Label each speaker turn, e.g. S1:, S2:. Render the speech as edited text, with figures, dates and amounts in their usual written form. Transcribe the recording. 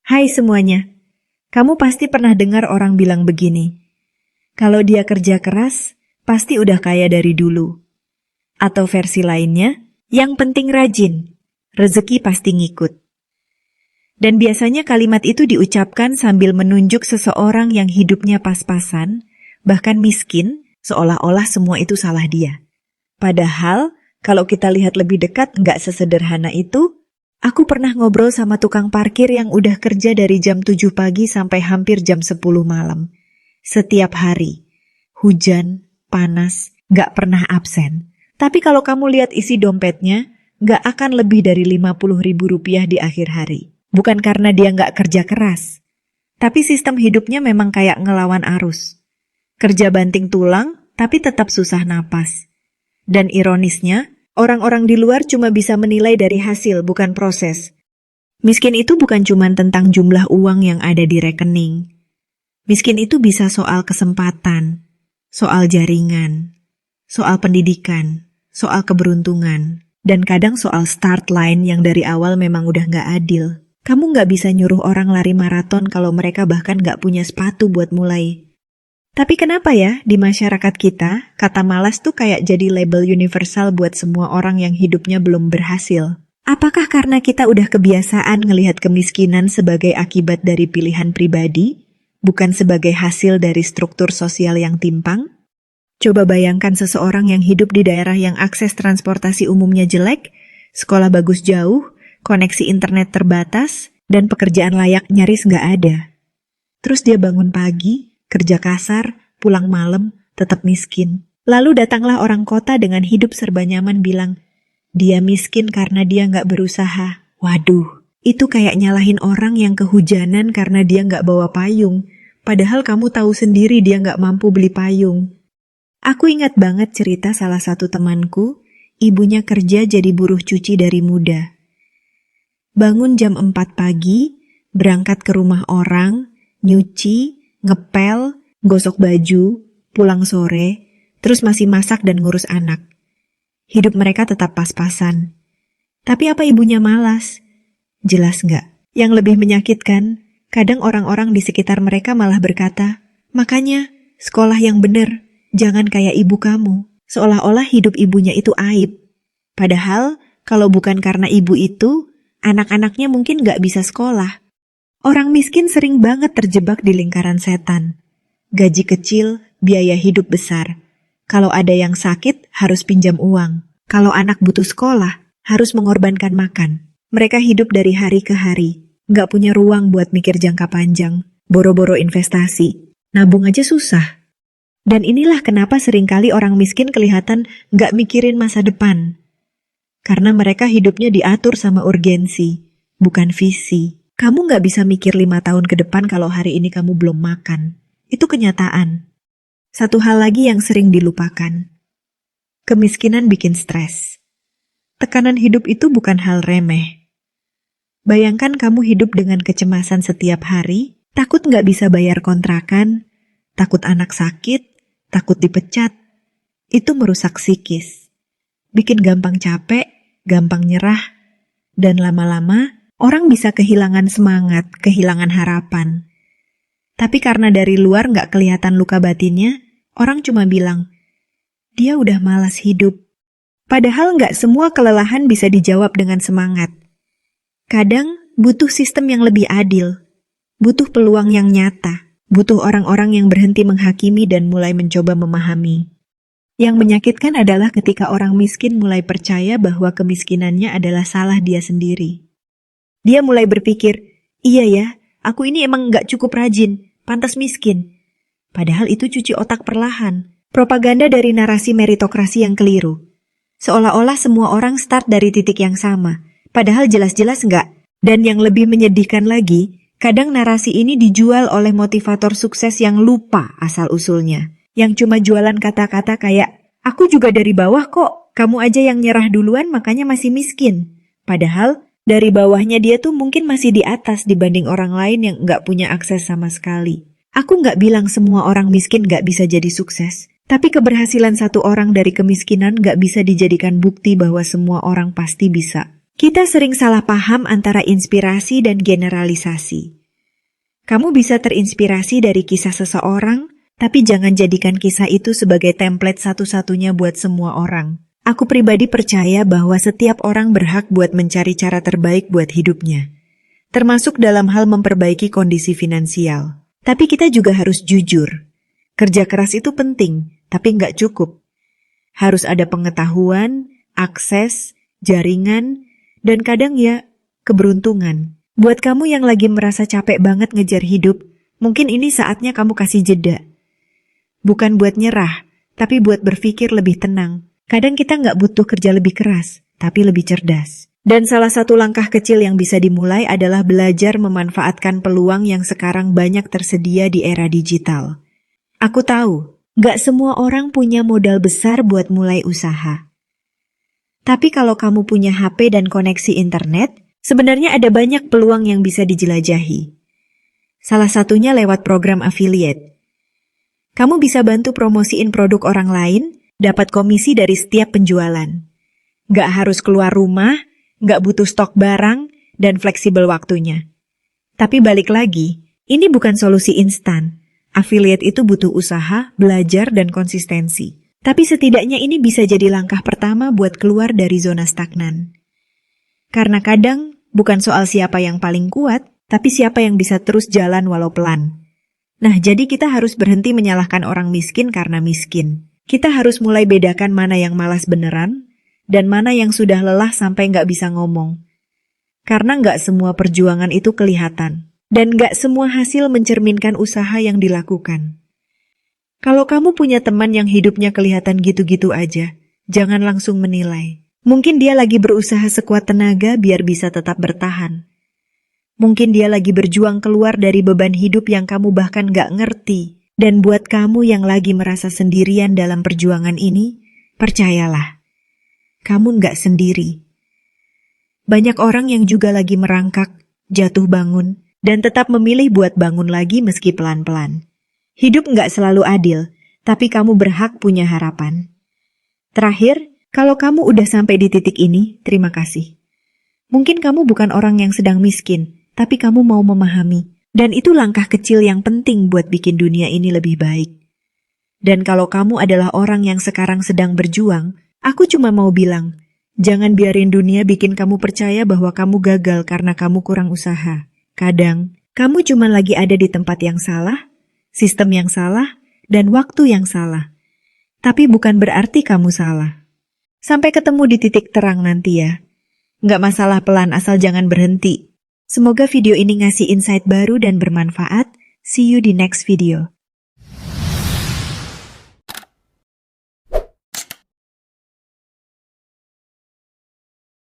S1: Hai semuanya, kamu pasti pernah dengar orang bilang begini, kalau dia kerja keras, pasti udah kaya dari dulu. Atau versi lainnya, yang penting rajin, rezeki pasti ngikut. Dan biasanya kalimat itu diucapkan sambil menunjuk seseorang yang hidupnya pas-pasan, bahkan miskin, seolah-olah semua itu salah dia. Padahal, kalau kita lihat lebih dekat nggak sesederhana itu. Aku pernah ngobrol sama tukang parkir yang udah kerja dari jam 7 pagi sampai hampir jam 10 malam. Setiap hari. Hujan, panas, gak pernah absen. Tapi kalau kamu lihat isi dompetnya, gak akan lebih dari 50.000 rupiah di akhir hari. Bukan karena dia gak kerja keras. Tapi sistem hidupnya memang kayak ngelawan arus. Kerja banting tulang, tapi tetap susah napas. Dan ironisnya, orang-orang di luar cuma bisa menilai dari hasil, bukan proses. Miskin itu bukan cuma tentang jumlah uang yang ada di rekening. Miskin itu bisa soal kesempatan, soal jaringan, soal pendidikan, soal keberuntungan, dan kadang soal start line yang dari awal memang udah gak adil. Kamu gak bisa nyuruh orang lari maraton kalau mereka bahkan gak punya sepatu buat mulai. Tapi kenapa ya di masyarakat kita, kata malas tuh kayak jadi label universal buat semua orang yang hidupnya belum berhasil? Apakah karena kita udah kebiasaan ngelihat kemiskinan sebagai akibat dari pilihan pribadi, bukan sebagai hasil dari struktur sosial yang timpang? Coba bayangkan seseorang yang hidup di daerah yang akses transportasi umumnya jelek, sekolah bagus jauh, koneksi internet terbatas, dan pekerjaan layak nyaris nggak ada. Terus dia bangun pagi, kerja kasar, pulang malam, tetap miskin. Lalu datanglah orang kota dengan hidup serba nyaman bilang, dia miskin karena dia nggak berusaha. Waduh, itu kayak nyalahin orang yang kehujanan karena dia nggak bawa payung. Padahal kamu tahu sendiri dia nggak mampu beli payung. Aku ingat banget cerita salah satu temanku, ibunya kerja jadi buruh cuci dari muda. Bangun jam 4 pagi, berangkat ke rumah orang, nyuci, ngepel, gosok baju, pulang sore, terus masih masak dan ngurus anak. Hidup mereka tetap pas-pasan. Tapi apa ibunya malas? Jelas nggak? Yang lebih menyakitkan, kadang orang-orang di sekitar mereka malah berkata, makanya sekolah yang bener, jangan kayak ibu kamu. Seolah-olah hidup ibunya itu aib. Padahal, kalau bukan karena ibu itu, anak-anaknya mungkin nggak bisa sekolah. Orang miskin sering banget terjebak di lingkaran setan. Gaji kecil, biaya hidup besar. Kalau ada yang sakit, harus pinjam uang. Kalau anak butuh sekolah, harus mengorbankan makan. Mereka hidup dari hari ke hari. Nggak punya ruang buat mikir jangka panjang. Boro-boro investasi. Nabung aja susah. Dan inilah kenapa seringkali orang miskin kelihatan nggak mikirin masa depan. Karena mereka hidupnya diatur sama urgensi, bukan visi. Kamu gak bisa mikir 5 tahun ke depan kalau hari ini kamu belum makan. Itu kenyataan. Satu hal lagi yang sering dilupakan. Kemiskinan bikin stres. Tekanan hidup itu bukan hal remeh. Bayangkan kamu hidup dengan kecemasan setiap hari, takut gak bisa bayar kontrakan, takut anak sakit, takut dipecat. Itu merusak psikis. Bikin gampang capek, gampang nyerah, dan lama-lama orang bisa kehilangan semangat, kehilangan harapan. Tapi karena dari luar nggak kelihatan luka batinnya, orang cuma bilang, dia udah malas hidup. Padahal nggak semua kelelahan bisa dijawab dengan semangat. Kadang butuh sistem yang lebih adil, butuh peluang yang nyata, butuh orang-orang yang berhenti menghakimi dan mulai mencoba memahami. Yang menyakitkan adalah ketika orang miskin mulai percaya bahwa kemiskinannya adalah salah dia sendiri. Dia mulai berpikir, iya ya, aku ini emang gak cukup rajin, pantas miskin. Padahal itu cuci otak perlahan, propaganda dari narasi meritokrasi yang keliru. Seolah-olah semua orang start dari titik yang sama, padahal jelas-jelas enggak. Dan yang lebih menyedihkan lagi, kadang narasi ini dijual oleh motivator sukses yang lupa asal-usulnya. Yang cuma jualan kata-kata kayak, aku juga dari bawah kok, kamu aja yang nyerah duluan makanya masih miskin. Padahal, dari bawahnya dia tuh mungkin masih di atas dibanding orang lain yang nggak punya akses sama sekali. Aku nggak bilang semua orang miskin nggak bisa jadi sukses. Tapi keberhasilan satu orang dari kemiskinan nggak bisa dijadikan bukti bahwa semua orang pasti bisa. Kita sering salah paham antara inspirasi dan generalisasi. Kamu bisa terinspirasi dari kisah seseorang, tapi jangan jadikan kisah itu sebagai template satu-satunya buat semua orang. Aku pribadi percaya bahwa setiap orang berhak buat mencari cara terbaik buat hidupnya, termasuk dalam hal memperbaiki kondisi finansial. Tapi kita juga harus jujur. Kerja keras itu penting, tapi nggak cukup. Harus ada pengetahuan, akses, jaringan, dan kadang ya, keberuntungan. Buat kamu yang lagi merasa capek banget ngejar hidup, mungkin ini saatnya kamu kasih jeda. Bukan buat nyerah, tapi buat berpikir lebih tenang. Kadang kita nggak butuh kerja lebih keras, tapi lebih cerdas. Dan salah satu langkah kecil yang bisa dimulai adalah belajar memanfaatkan peluang yang sekarang banyak tersedia di era digital. Aku tahu, nggak semua orang punya modal besar buat mulai usaha. Tapi kalau kamu punya HP dan koneksi internet, sebenarnya ada banyak peluang yang bisa dijelajahi. Salah satunya lewat program affiliate. Kamu bisa bantu promosiin produk orang lain, dapat komisi dari setiap penjualan. Nggak harus keluar rumah, nggak butuh stok barang, dan fleksibel waktunya. Tapi balik lagi, ini bukan solusi instan. Affiliate itu butuh usaha, belajar, dan konsistensi. Tapi setidaknya ini bisa jadi langkah pertama buat keluar dari zona stagnan. Karena kadang bukan soal siapa yang paling kuat, tapi siapa yang bisa terus jalan walau pelan. Nah, jadi kita harus berhenti menyalahkan orang miskin karena miskin. Kita harus mulai bedakan mana yang malas beneran, dan mana yang sudah lelah sampai nggak bisa ngomong. Karena nggak semua perjuangan itu kelihatan, dan nggak semua hasil mencerminkan usaha yang dilakukan. Kalau kamu punya teman yang hidupnya kelihatan gitu-gitu aja, jangan langsung menilai. Mungkin dia lagi berusaha sekuat tenaga biar bisa tetap bertahan. Mungkin dia lagi berjuang keluar dari beban hidup yang kamu bahkan gak ngerti. Dan buat kamu yang lagi merasa sendirian dalam perjuangan ini, percayalah, kamu gak sendiri. Banyak orang yang juga lagi merangkak, jatuh bangun, dan tetap memilih buat bangun lagi meski pelan-pelan. Hidup gak selalu adil, tapi kamu berhak punya harapan. Terakhir, kalau kamu udah sampai di titik ini, terima kasih. Mungkin kamu bukan orang yang sedang miskin, tapi kamu mau memahami. Dan itu langkah kecil yang penting buat bikin dunia ini lebih baik. Dan kalau kamu adalah orang yang sekarang sedang berjuang, aku cuma mau bilang, jangan biarin dunia bikin kamu percaya bahwa kamu gagal karena kamu kurang usaha. Kadang, kamu cuma lagi ada di tempat yang salah, sistem yang salah, dan waktu yang salah. Tapi bukan berarti kamu salah. Sampai ketemu di titik terang nanti ya. Nggak masalah pelan asal jangan berhenti. Semoga video ini ngasih insight baru dan bermanfaat. See you di next video.